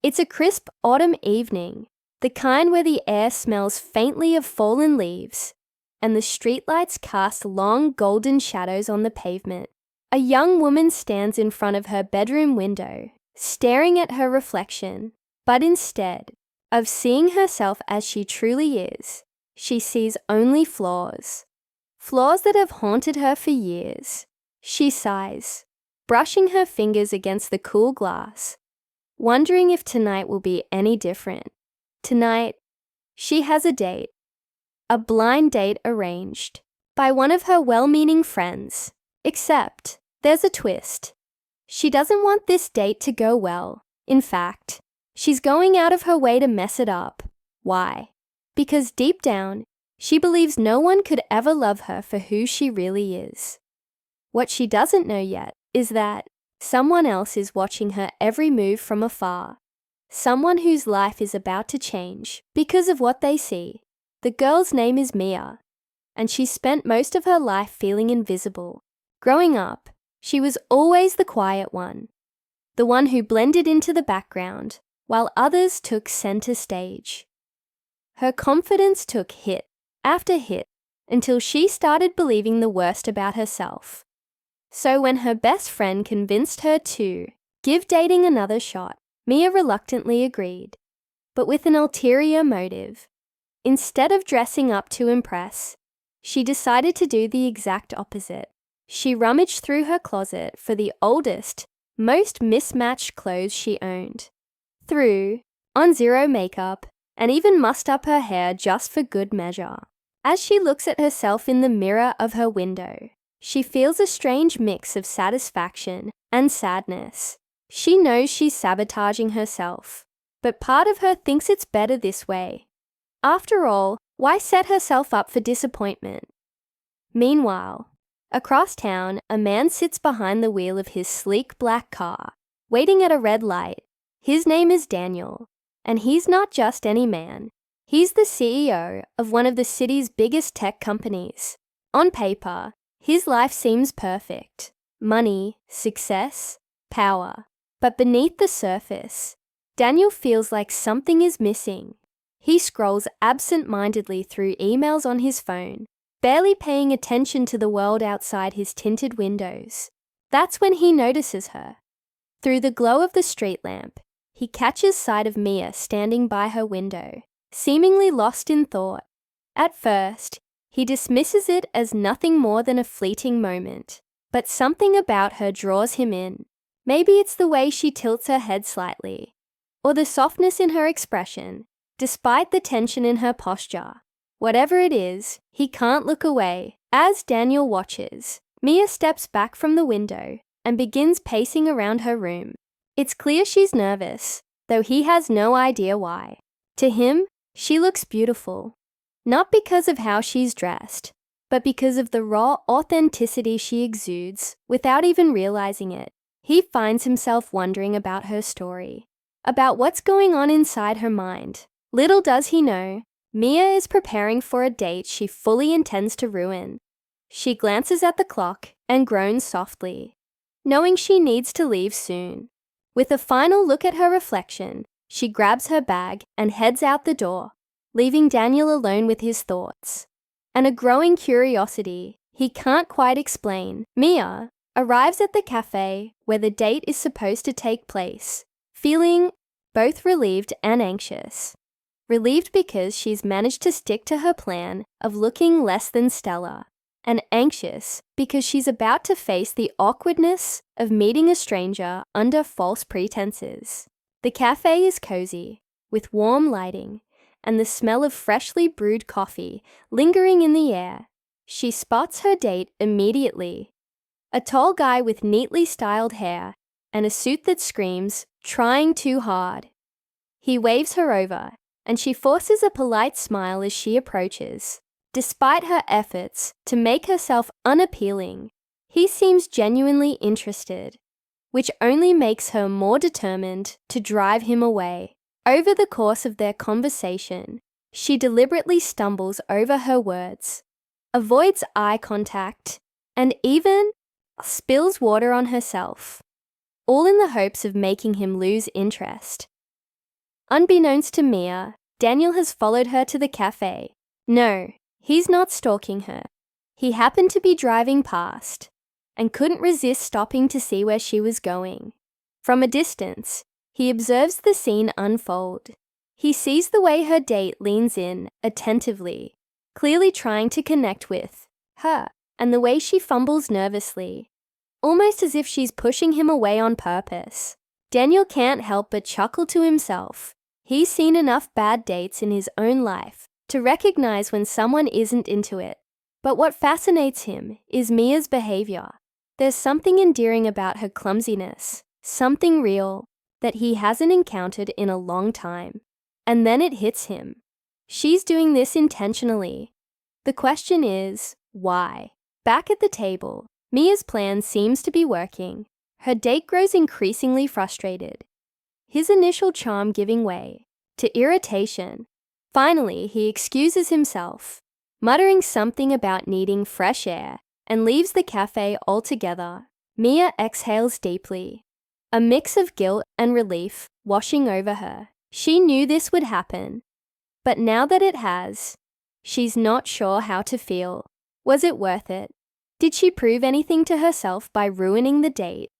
It's a crisp autumn evening, the kind where the air smells faintly of fallen leaves, and the streetlights cast long golden shadows on the pavement. A young woman stands in front of her bedroom window, staring at her reflection, but instead of seeing herself as she truly is, she sees only flaws. Flaws that have haunted her for years. She sighs, brushing her fingers against the cool glass, wondering if tonight will be any different. Tonight, she has a date. A blind date arranged by one of her well-meaning friends. Except, there's a twist. She doesn't want this date to go well. In fact, she's going out of her way to mess it up. Why? Because deep down, she believes no one could ever love her for who she really is. What she doesn't know yet is that someone else is watching her every move from afar. Someone whose life is about to change because of what they see. The girl's name is Mia, and she spent most of her life feeling invisible. Growing up, she was always the quiet one, the one who blended into the background while others took center stage. Her confidence took hit after hit until she started believing the worst about herself. So when her best friend convinced her to give dating another shot, Mia reluctantly agreed, but with an ulterior motive. Instead of dressing up to impress, she decided to do the exact opposite. She rummaged through her closet for the oldest, most mismatched clothes she owned, threw on zero makeup, and even mussed up her hair just for good measure. As she looks at herself in the mirror of her window, she feels a strange mix of satisfaction and sadness. She knows she's sabotaging herself, but part of her thinks it's better this way. After all, why set herself up for disappointment? Meanwhile, across town, a man sits behind the wheel of his sleek black car, waiting at a red light. His name is Daniel, and he's not just any man. He's the CEO of one of the city's biggest tech companies. On paper, his life seems perfect. Money, success, power. But beneath the surface, Daniel feels like something is missing. He scrolls absent-mindedly through emails on his phone, barely paying attention to the world outside his tinted windows. That's when he notices her. Through the glow of the street lamp, he catches sight of Mia standing by her window, seemingly lost in thought. At first, he dismisses it as nothing more than a fleeting moment, but something about her draws him in. Maybe it's the way she tilts her head slightly, or the softness in her expression, despite the tension in her posture. Whatever it is, he can't look away. As Daniel watches, Mia steps back from the window and begins pacing around her room. It's clear she's nervous, though he has no idea why. To him, she looks beautiful, not because of how she's dressed, but because of the raw authenticity she exudes without even realizing it. He finds himself wondering about her story, about what's going on inside her mind. Little does he know, Mia is preparing for a date she fully intends to ruin. She glances at the clock and groans softly, knowing she needs to leave soon. With a final look at her reflection, she grabs her bag and heads out the door, leaving Daniel alone with his thoughts. And a growing curiosity he can't quite explain. Mia arrives at the cafe where the date is supposed to take place, feeling both relieved and anxious. Relieved because she's managed to stick to her plan of looking less than stellar, and anxious because she's about to face the awkwardness of meeting a stranger under false pretenses. The cafe is cozy, with warm lighting, and the smell of freshly brewed coffee lingering in the air. She spots her date immediately. A tall guy with neatly styled hair and a suit that screams, "Trying too hard." He waves her over, and she forces a polite smile as she approaches. Despite her efforts to make herself unappealing, he seems genuinely interested, which only makes her more determined to drive him away. Over the course of their conversation, she deliberately stumbles over her words, avoids eye contact, and even spills water on herself, all in the hopes of making him lose interest. Unbeknownst to Mia, Daniel has followed her to the cafe. No, he's not stalking her. He happened to be driving past and couldn't resist stopping to see where she was going. From a distance, he observes the scene unfold. He sees the way her date leans in attentively, clearly trying to connect with her, and the way she fumbles nervously, almost as if she's pushing him away on purpose. Daniel can't help but chuckle to himself. He's seen enough bad dates in his own life to recognize when someone isn't into it. But what fascinates him is Mia's behavior. There's something endearing about her clumsiness, something real that he hasn't encountered in a long time. And then it hits him. She's doing this intentionally. The question is, why? Back at the table, Mia's plan seems to be working. Her date grows increasingly frustrated, his initial charm giving way to irritation. Finally, he excuses himself, muttering something about needing fresh air, and leaves the cafe altogether. Mia exhales deeply, a mix of guilt and relief washing over her. She knew this would happen, but now that it has, she's not sure how to feel. Was it worth it? Did she prove anything to herself by ruining the date?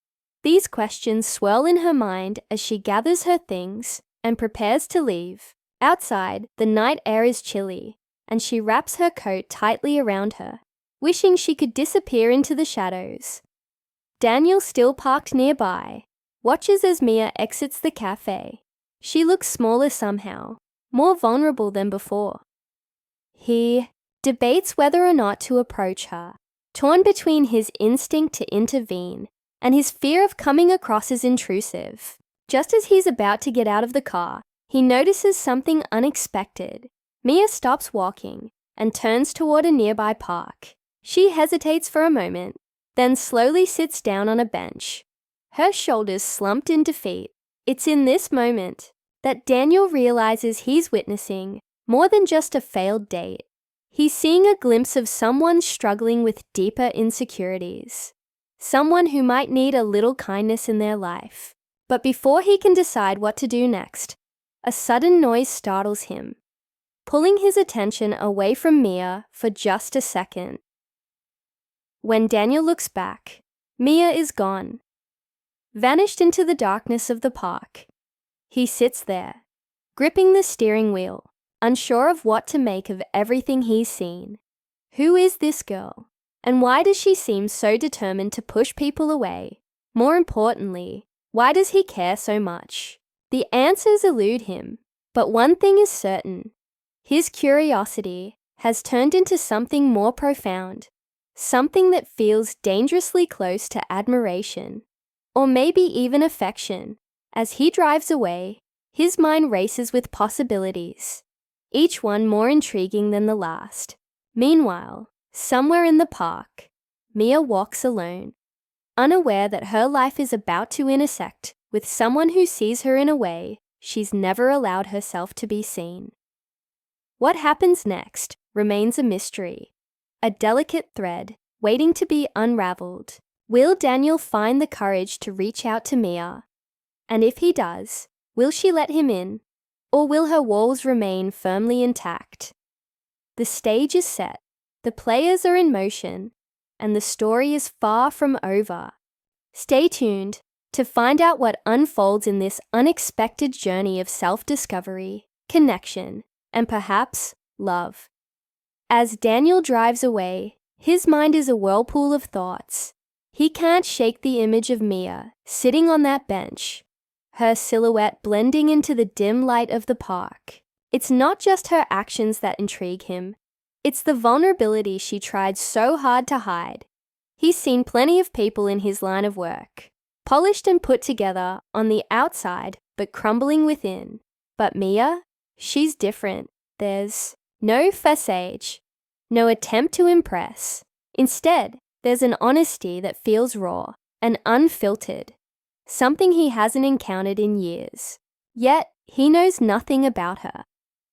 These questions swirl in her mind as she gathers her things and prepares to leave. Outside, the night air is chilly, and she wraps her coat tightly around her, wishing she could disappear into the shadows. Daniel, still parked nearby, watches as Mia exits the cafe. She looks smaller somehow, more vulnerable than before. He debates whether or not to approach her, torn between his instinct to intervene and his fear of coming across as intrusive. Just as he's about to get out of the car, he notices something unexpected. Mia stops walking and turns toward a nearby park. She hesitates for a moment, then slowly sits down on a bench, her shoulders slumped in defeat. It's in this moment that Daniel realizes he's witnessing more than just a failed date. He's seeing a glimpse of someone struggling with deeper insecurities, someone who might need a little kindness in their life. But before he can decide what to do next, a sudden noise startles him, pulling his attention away from Mia for just a second. When Daniel looks back, Mia is gone, vanished into the darkness of the park. He sits there, gripping the steering wheel, unsure of what to make of everything he's seen. Who is this girl? And why does she seem so determined to push people away? More importantly, why does he care so much? The answers elude him, but one thing is certain. His curiosity has turned into something more profound, something that feels dangerously close to admiration, or maybe even affection. As he drives away, his mind races with possibilities, each one more intriguing than the last. Meanwhile, somewhere in the park, Mia walks alone, unaware that her life is about to intersect with someone who sees her in a way she's never allowed herself to be seen. What happens next remains a mystery, a delicate thread waiting to be unraveled. Will Daniel find the courage to reach out to Mia? And if he does, will she let him in, or will her walls remain firmly intact? The stage is set, the players are in motion, and the story is far from over. Stay tuned to find out what unfolds in this unexpected journey of self-discovery, connection, and perhaps love. As Daniel drives away, his mind is a whirlpool of thoughts. He can't shake the image of Mia sitting on that bench, her silhouette blending into the dim light of the park. It's not just her actions that intrigue him. It's the vulnerability she tried so hard to hide. He's seen plenty of people in his line of work, polished and put together on the outside, but crumbling within. But Mia, she's different. There's no facade, no attempt to impress. Instead, there's an honesty that feels raw and unfiltered, something he hasn't encountered in years. Yet, he knows nothing about her.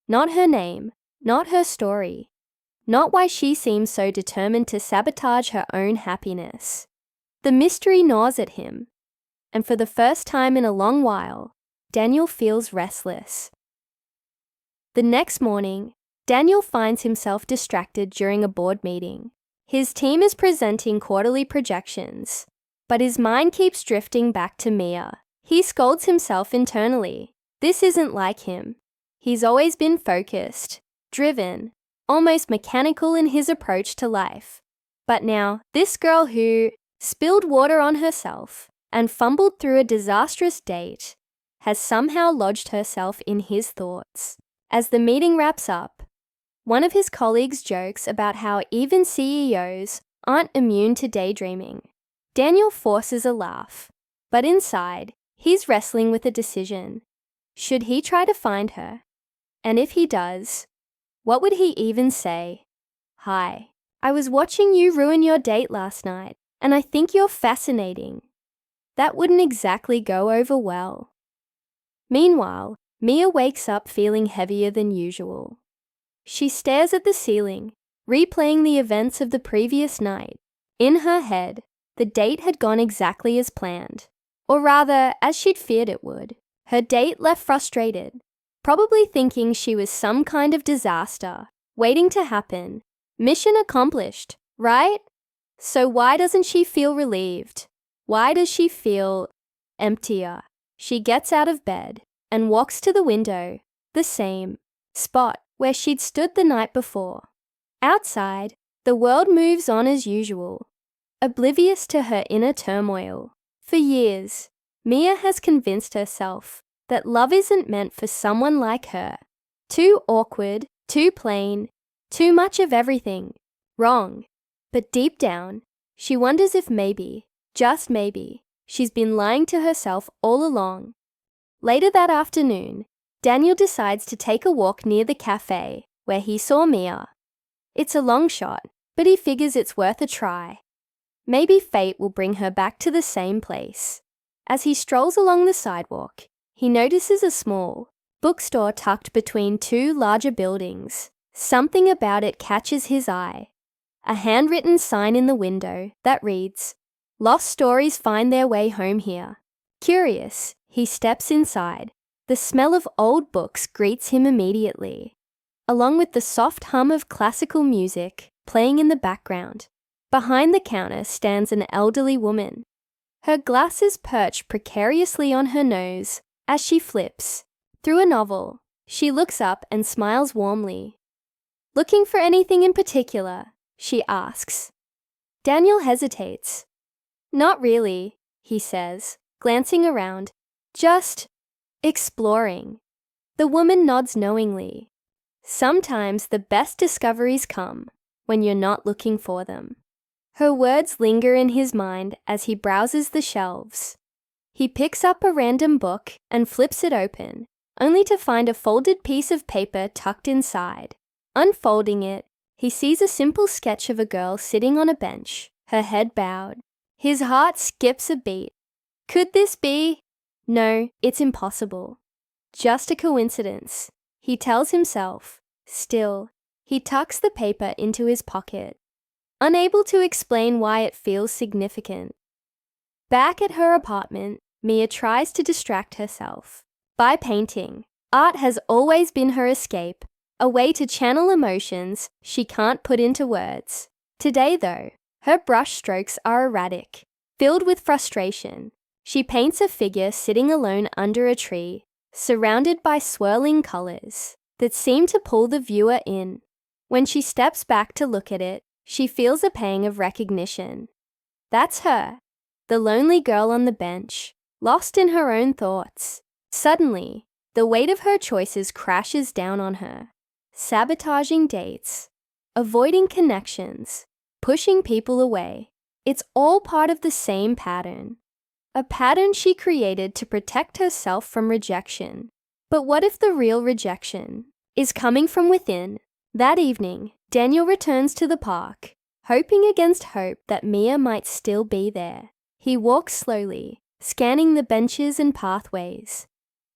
Not her name, not her story, not why she seems so determined to sabotage her own happiness. The mystery gnaws at him, and for the first time in a long while, Daniel feels restless. The next morning, Daniel finds himself distracted during a board meeting. His team is presenting quarterly projections, but his mind keeps drifting back to Mia. He scolds himself internally. This isn't like him. He's always been focused, driven, almost mechanical in his approach to life. But now, this girl who spilled water on herself and fumbled through a disastrous date has somehow lodged herself in his thoughts. As the meeting wraps up, one of his colleagues jokes about how even CEOs aren't immune to daydreaming. Daniel forces a laugh, but inside, he's wrestling with a decision. Should he try to find her? And if he does, what would he even say? "Hi, I was watching you ruin your date last night, and I think you're fascinating." That wouldn't exactly go over well. Meanwhile, Mia wakes up feeling heavier than usual. She stares at the ceiling, replaying the events of the previous night. In her head, the date had gone exactly as planned, or rather, as she'd feared it would. Her date left frustrated, probably thinking she was some kind of disaster, waiting to happen. Mission accomplished, right? So why doesn't she feel relieved? Why does she feel emptier? She gets out of bed and walks to the window, the same spot where she'd stood the night before. Outside, the world moves on as usual, oblivious to her inner turmoil. For years, Mia has convinced herself that love isn't meant for someone like her. Too awkward, too plain, too much of everything. Wrong. But deep down, she wonders if maybe, just maybe, she's been lying to herself all along. Later that afternoon, Daniel decides to take a walk near the cafe where he saw Mia. It's a long shot, but he figures it's worth a try. Maybe fate will bring her back to the same place. As he strolls along the sidewalk, he notices a small bookstore tucked between two larger buildings. Something about it catches his eye. A handwritten sign in the window that reads, "Lost stories find their way home here." Curious, he steps inside. The smell of old books greets him immediately, along with the soft hum of classical music playing in the background. Behind the counter stands an elderly woman. Her glasses perch precariously on her nose as she flips through a novel. She looks up and smiles warmly. "Looking for anything in particular?" she asks. Daniel hesitates. "Not really," he says, glancing around. "Just exploring." The woman nods knowingly. Sometimes the best discoveries come when you're not looking for them. Her words linger in his mind as he browses the shelves. He picks up a random book and flips it open, only to find a folded piece of paper tucked inside. Unfolding it, he sees a simple sketch of a girl sitting on a bench, her head bowed. His heart skips a beat. Could this be? No, it's impossible. Just a coincidence, he tells himself. Still, he tucks the paper into his pocket, unable to explain why it feels significant. Back at her apartment, Mia tries to distract herself by painting. Art has always been her escape, a way to channel emotions she can't put into words. Today, though, her brush strokes are erratic, filled with frustration. She paints a figure sitting alone under a tree, surrounded by swirling colors that seem to pull the viewer in. When she steps back to look at it, she feels a pang of recognition. That's her, the lonely girl on the bench, lost in her own thoughts. Suddenly, the weight of her choices crashes down on her. Sabotaging dates, avoiding connections, pushing people away. It's all part of the same pattern. A pattern she created to protect herself from rejection. But what if the real rejection is coming from within? That evening, Daniel returns to the park, hoping against hope that Mia might still be there. He walks slowly, scanning the benches and pathways.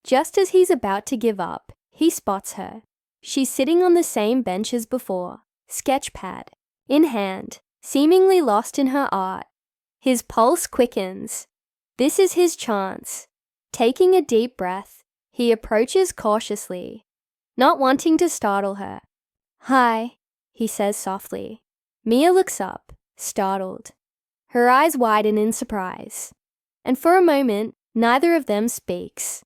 Just as he's about to give up, he spots her. She's sitting on the same bench as before, sketchpad in hand, seemingly lost in her art. His pulse quickens. This is his chance. Taking a deep breath, He approaches cautiously, not wanting to startle her. "Hi," he says softly. Mia looks up, startled. Her eyes widen in surprise. And for a moment, neither of them speaks.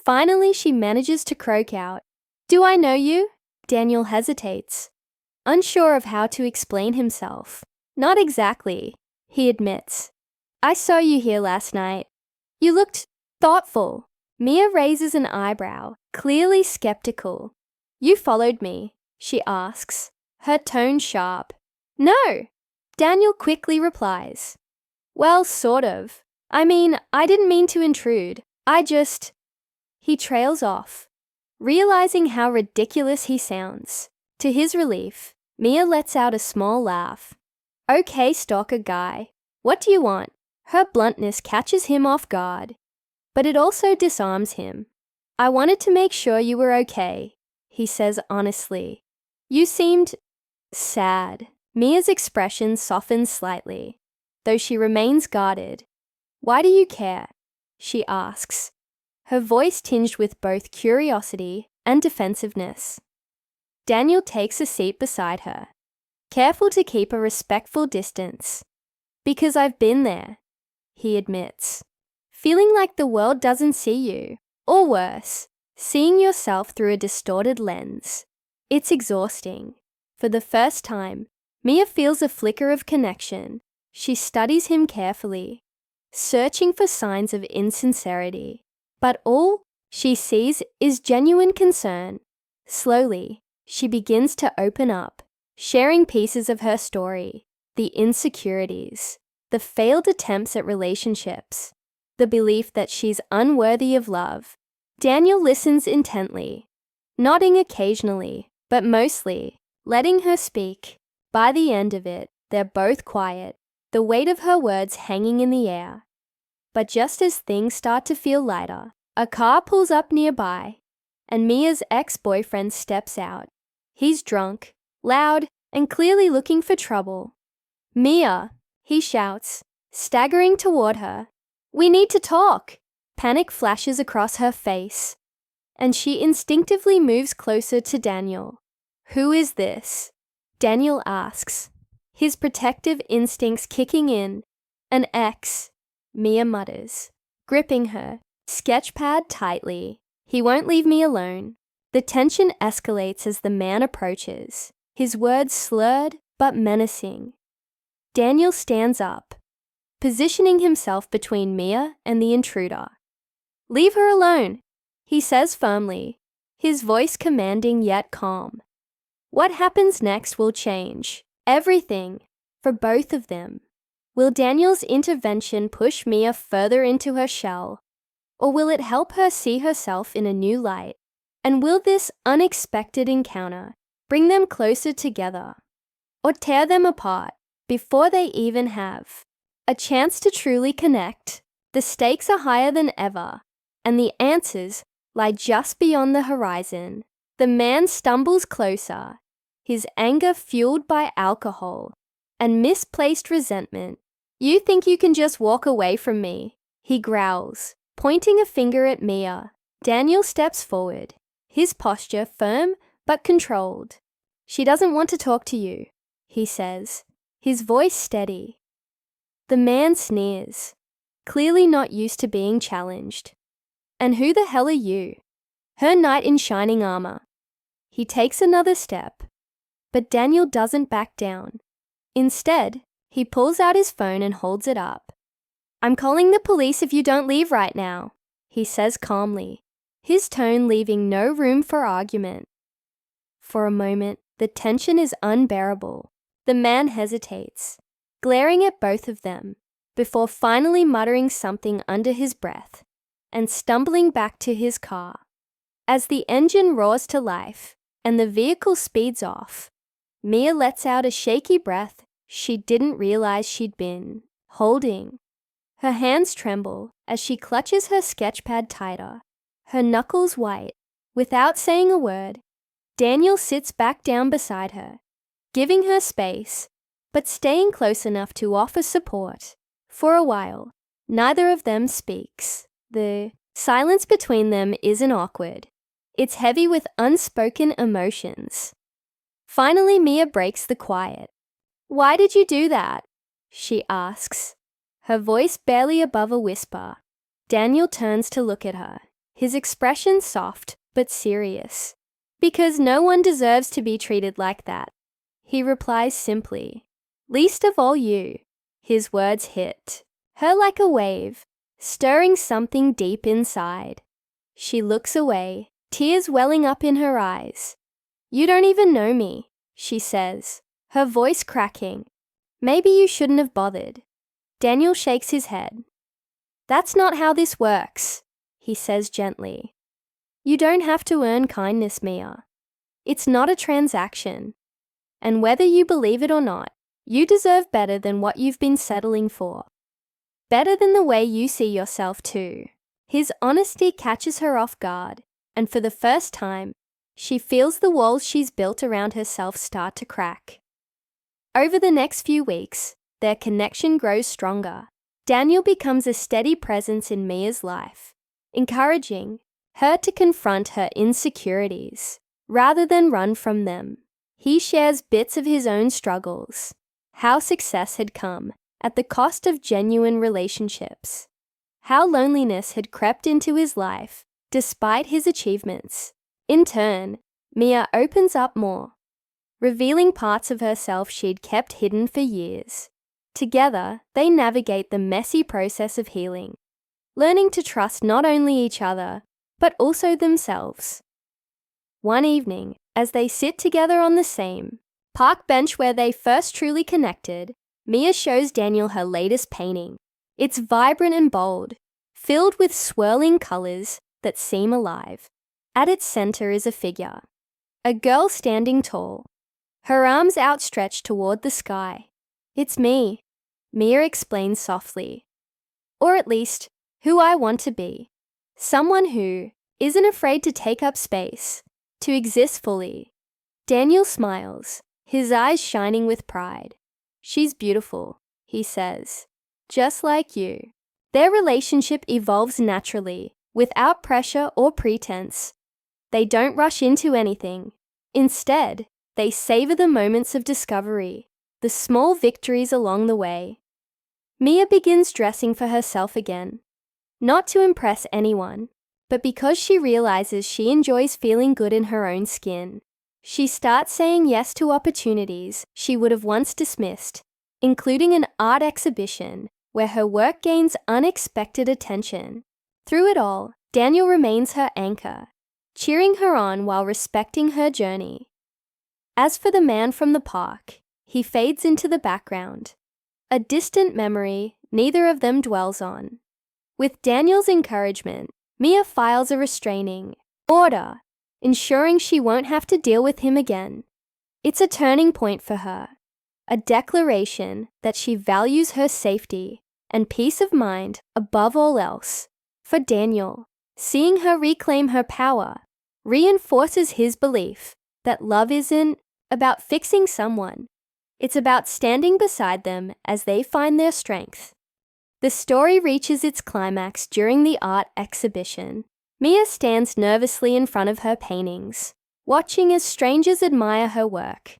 Finally, she manages to croak out, "Do I know you?" Daniel hesitates, unsure of how to explain himself. "Not exactly," he admits. "I saw you here last night. You looked thoughtful." Mia raises an eyebrow, clearly skeptical. "You followed me?" she asks, her tone sharp. "No," Daniel quickly replies. "Well, sort of. I mean, I didn't mean to intrude. He trails off, realizing how ridiculous he sounds. To his relief, Mia lets out a small laugh. "Okay, stalker guy. What do you want?" Her bluntness catches him off guard, but it also disarms him. "I wanted to make sure you were okay," he says honestly. "You seemed sad." Mia's expression softens slightly, though she remains guarded. "Why do you care?" she asks, her voice tinged with both curiosity and defensiveness. Daniel takes a seat beside her, careful to keep a respectful distance. "Because I've been there," he admits. "Feeling like the world doesn't see you, or worse, seeing yourself through a distorted lens. It's exhausting." For the first time, Mia feels a flicker of connection. She studies him carefully, searching for signs of insincerity. But all she sees is genuine concern. Slowly, she begins to open up, sharing pieces of her story, the insecurities, the failed attempts at relationships, the belief that she's unworthy of love. Daniel listens intently, nodding occasionally, but mostly letting her speak. By the end of it, they're both quiet, the weight of her words hanging in the air. But just as things start to feel lighter, a car pulls up nearby, and Mia's ex-boyfriend steps out. He's drunk, loud, and clearly looking for trouble. "Mia," he shouts, staggering toward her. "We need to talk." Panic flashes across her face, and she instinctively moves closer to Daniel. "Who is this?" Daniel asks, his protective instincts kicking in. "An ex," Mia mutters, gripping her sketchpad tightly. "He won't leave me alone." The tension escalates as the man approaches, his words slurred but menacing. Daniel stands up, positioning himself between Mia and the intruder. "Leave her alone," he says firmly, his voice commanding yet calm. What happens next will change everything for both of them. Will Daniel's intervention push Mia further into her shell, or will it help her see herself in a new light? And will this unexpected encounter bring them closer together, or tear them apart before they even have a chance to truly connect? The stakes are higher than ever, and the answers lie just beyond the horizon. The man stumbles closer, his anger fueled by alcohol and misplaced resentment. "You think you can just walk away from me?" he growls, pointing a finger at Mia. Daniel steps forward, his posture firm but controlled. "She doesn't want to talk to you," he says, his voice steady. The man sneers, clearly not used to being challenged. "And who the hell are you?" "Her knight in shining armor." He takes another step, but Daniel doesn't back down. Instead, he pulls out his phone and holds it up. "I'm calling the police if you don't leave right now," he says calmly, his tone leaving no room for argument. For a moment, the tension is unbearable. The man hesitates, glaring at both of them, before finally muttering something under his breath and stumbling back to his car. As the engine roars to life and the vehicle speeds off, Mia lets out a shaky breath she didn't realize she'd been holding. Her hands tremble as she clutches her sketchpad tighter, her knuckles white. Without saying a word, Daniel sits back down beside her, giving her space, but staying close enough to offer support. For a while, neither of them speaks. The Silence between them isn't awkward. It's heavy with unspoken emotions. Finally, Mia breaks the quiet. "Why did you do that?" she asks, her voice barely above a whisper. Daniel turns to look at her, his expression soft but serious. "Because no one deserves to be treated like that," he replies simply. "Least of all you." His words hit her like a wave, stirring something deep inside. She looks away, tears welling up in her eyes. "You don't even know me," she says, her voice cracking. "Maybe you shouldn't have bothered." Daniel shakes his head. "That's not how this works," he says gently. "You don't have to earn kindness, Mia. It's not a transaction. And whether you believe it or not, you deserve better than what you've been settling for. Better than the way you see yourself too." His honesty catches her off guard, and for the first time, she feels the walls she's built around herself start to crack. Over the next few weeks, their connection grows stronger. Daniel becomes a steady presence in Mia's life, encouraging her to confront her insecurities rather than run from them. He shares bits of his own struggles, how success had come at the cost of genuine relationships, how loneliness had crept into his life despite his achievements. In turn, Mia opens up more, revealing parts of herself she'd kept hidden for years. Together, they navigate the messy process of healing, learning to trust not only each other, but also themselves. One evening, as they sit together on the same park bench where they first truly connected, Mia shows Daniel her latest painting. It's vibrant and bold, filled with swirling colors that seem alive. At its center is a figure, a girl standing tall, her arms outstretched toward the sky. "It's me," Mia explains softly. "Or at least, who I want to be. Someone who isn't afraid to take up space, to exist fully." Daniel smiles, his eyes shining with pride. "She's beautiful," he says, "just like you." Their relationship evolves naturally, without pressure or pretense. They don't rush into anything. Instead, they savor the moments of discovery, the small victories along the way. Mia begins dressing for herself again, not to impress anyone, but because she realizes she enjoys feeling good in her own skin. She starts saying yes to opportunities she would have once dismissed, including an art exhibition where her work gains unexpected attention. Through it all, Daniel remains her anchor, cheering her on while respecting her journey. As for the man from the park, he fades into the background, a distant memory neither of them dwells on. With Daniel's encouragement, Mia files a restraining order, ensuring she won't have to deal with him again. It's a turning point for her, a declaration that she values her safety and peace of mind above all else. For Daniel, seeing her reclaim her power reinforces his belief that love isn't about fixing someone. It's about standing beside them as they find their strength. The story reaches its climax during the art exhibition. Mia stands nervously in front of her paintings, watching as strangers admire her work.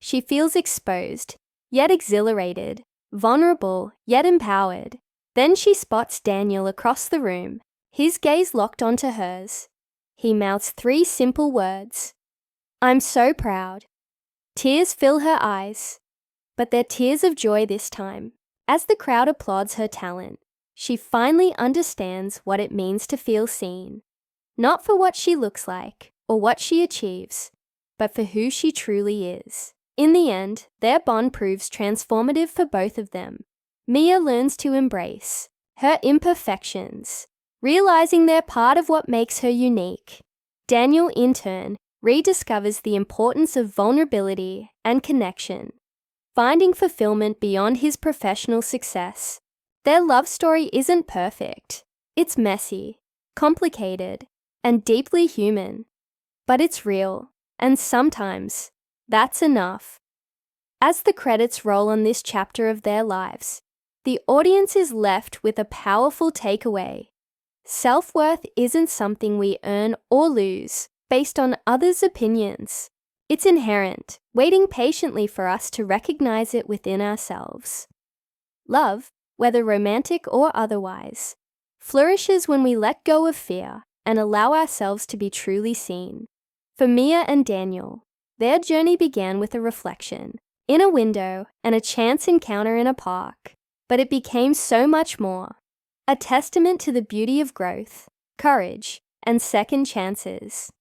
She feels exposed, yet exhilarated, vulnerable, yet empowered. Then she spots Daniel across the room, his gaze locked onto hers. He mouths 3 simple words. "I'm so proud." Tears fill her eyes, but they're tears of joy this time. As the crowd applauds her talent, she finally understands what it means to feel seen, not for what she looks like or what she achieves, but for who she truly is. In the end, their bond proves transformative for both of them. Mia learns to embrace her imperfections, realizing they're part of what makes her unique. Daniel, in turn, rediscovers the importance of vulnerability and connection, finding fulfillment beyond his professional success. Their love story isn't perfect. It's messy, complicated, and deeply human. But it's real, and sometimes that's enough. As the credits roll on this chapter of their lives, the audience is left with a powerful takeaway. Self-worth isn't something we earn or lose based on others' opinions. It's inherent, waiting patiently for us to recognize it within ourselves. Love, whether romantic or otherwise, flourishes when we let go of fear and allow ourselves to be truly seen. For Mia and Daniel, their journey began with a reflection in a window and a chance encounter in a park, but it became so much more, a testament to the beauty of growth, courage, and second chances.